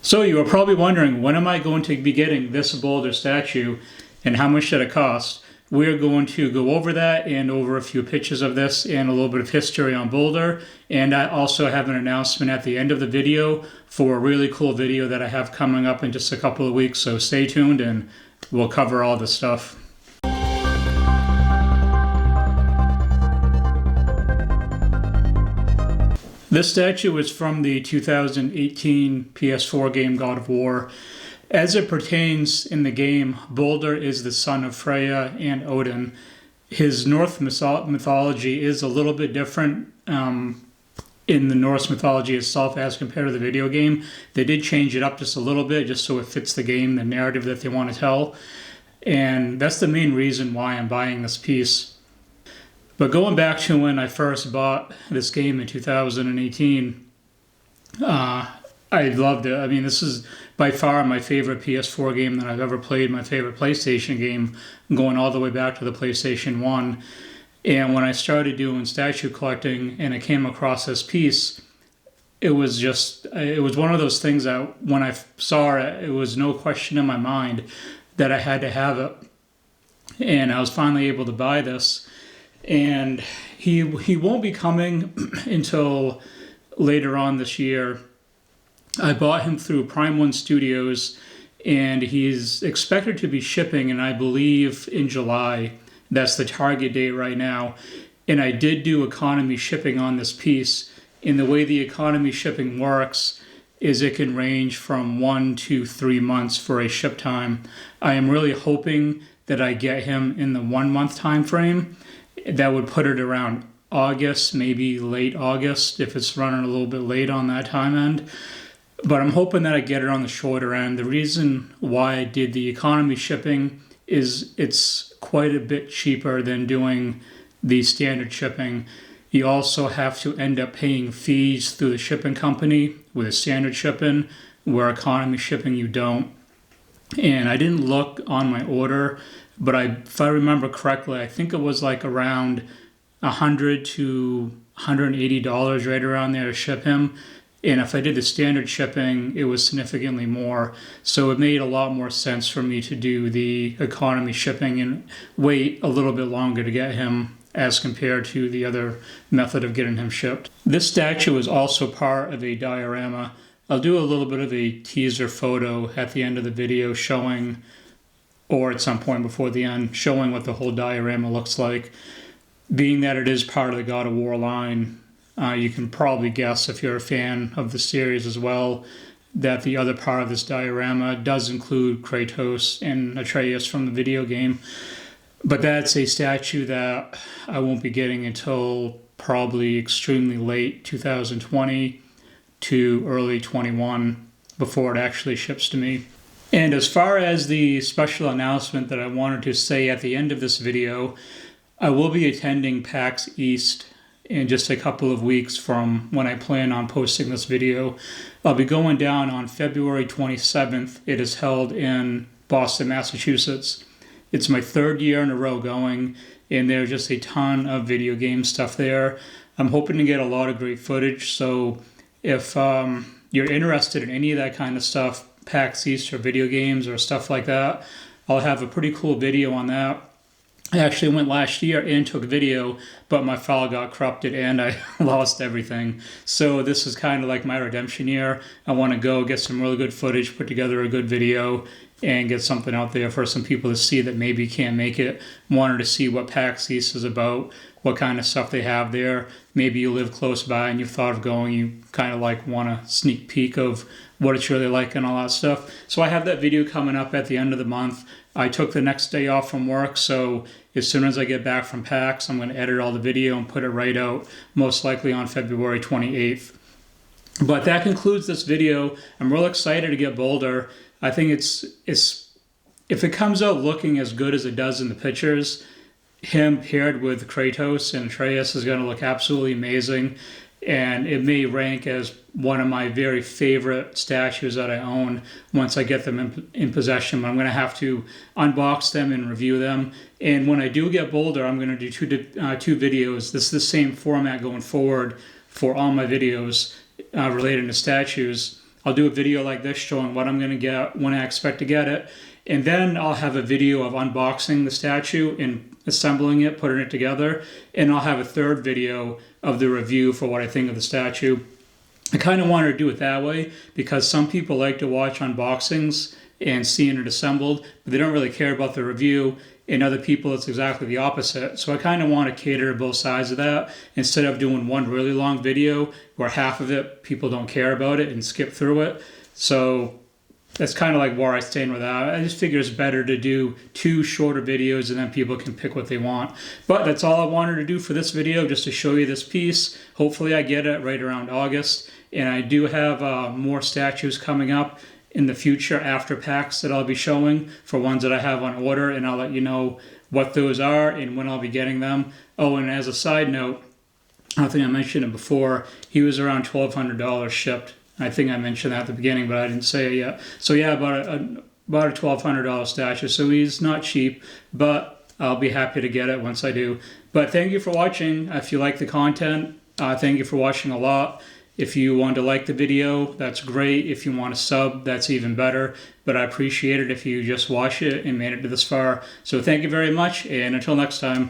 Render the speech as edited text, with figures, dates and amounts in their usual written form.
So you are probably wondering, when am I going to be getting this Baldur statue and how much should it cost? We're going to go over that and over a few pictures of this and a little bit of history on Baldur. And I also have an announcement at the end of the video for a really cool video that I have coming up in just a couple of weeks. So stay tuned and we'll cover all this stuff. This statue is from the 2018 PS4 game God of War. As it pertains in the game, Baldur is the son of Freya and Odin. His Norse mythology is a little bit different in the Norse mythology itself as compared to the video game. They did change it up just a little bit just so it fits the game, the narrative that they want to tell. And that's the main reason why I'm buying this piece. But going back to when I first bought this game in 2018, I loved it. I mean, this is by far my favorite PS4 game that I've ever played, my favorite PlayStation game, going all the way back to the PlayStation 1. And when I started doing statue collecting and I came across this piece, it was one of those things that when I saw it, it was no question in my mind that I had to have it. And I was finally able to buy this. And he won't be coming until later on this year. I bought him through Prime 1 Studios, and he's expected to be shipping, and I believe in July. That's the target date right now. And I did do economy shipping on this piece. And the way the economy shipping works is it can range from 1 to 3 months for a ship time. I am really hoping that I get him in the 1 month time frame. That would put it around August, maybe late August, if it's running a little bit late on that time end. But I'm hoping that I get it on the shorter end. The reason why I did the economy shipping is it's quite a bit cheaper than doing the standard shipping. You also have to end up paying fees through the shipping company with a standard shipping, where economy shipping you don't. And I didn't look on my order, but if I remember correctly, I think it was like around $100 to $180 right around there to ship him. And if I did the standard shipping, it was significantly more. So it made a lot more sense for me to do the economy shipping and wait a little bit longer to get him as compared to the other method of getting him shipped. This statue is also part of a diorama. I'll do a little bit of a teaser photo at the end of the video showing, or at some point before the end, showing what the whole diorama looks like. Being that it is part of the God of War line, you can probably guess, if you're a fan of the series as well, that the other part of this diorama does include Kratos and Atreus from the video game. But that's a statue that I won't be getting until probably extremely late 2020 to early 21 before it actually ships to me. And as far as the special announcement that I wanted to say at the end of this video, I will be attending PAX East in just a couple of weeks from when I plan on posting this video. I'll be going down on February 27th. It is held in Boston, Massachusetts. It's my third year in a row going, and there's just a ton of video game stuff there. I'm hoping to get a lot of great footage, so if you're interested in any of that kind of stuff, PAX East or video games or stuff like that, I'll have a pretty cool video on that. I actually went last year and took video, but my file got corrupted and I lost everything. So this is kind of like my redemption year. I want to go get some really good footage, put together a good video, and get something out there for some people to see that maybe can't make it. Wanted to see what PAX East is about, what kind of stuff they have there. Maybe you live close by and you've thought of going, you kind of like want a sneak peek of what it's really like and all that stuff. So I have that video coming up at the end of the month. I took the next day off from work, so as soon as I get back from PAX, I'm going to edit all the video and put it right out, most likely on February 28th. But that concludes this video. I'm real excited to get Baldur. I think it's if it comes out looking as good as it does in the pictures, him paired with Kratos and Atreus is going to look absolutely amazing. And it may rank as one of my very favorite statues that I own once I get them in possession. I'm going to have to unbox them and review them. And when I do get Baldur, I'm going to do two videos. This is the same format going forward for all my videos related to statues. I'll do a video like this showing what I'm going to get, when I expect to get it. And then I'll have a video of unboxing the statue and assembling it, putting it together. And I'll have a third video of the review for what I think of the statue. I kind of wanted to do it that way because some people like to watch unboxings and seeing it assembled, but they don't really care about the review. And other people, it's exactly the opposite. So I kind of want to cater to both sides of that instead of doing one really long video where half of it people don't care about it and skip through it. So that's kind of like where I stand with that. I just figure it's better to do 2 shorter videos and then people can pick what they want. But that's all I wanted to do for this video, just to show you this piece. Hopefully I get it right around August. And I do have more statues coming up in the future after packs that I'll be showing for ones that I have on order, and I'll let you know what those are and when I'll be getting them. Oh, and as a side note, I don't think I mentioned it before, he was around $1,200 shipped. I think I mentioned that at the beginning, but I didn't say it yet. So yeah, about a $1,200 statue. So he's not cheap, but I'll be happy to get it once I do. But thank you for watching. If you like the content, thank you for watching a lot. If you want to like the video, that's great. If you want to sub, that's even better. But I appreciate it if you just watch it and made it to this far. So thank you very much, and until next time.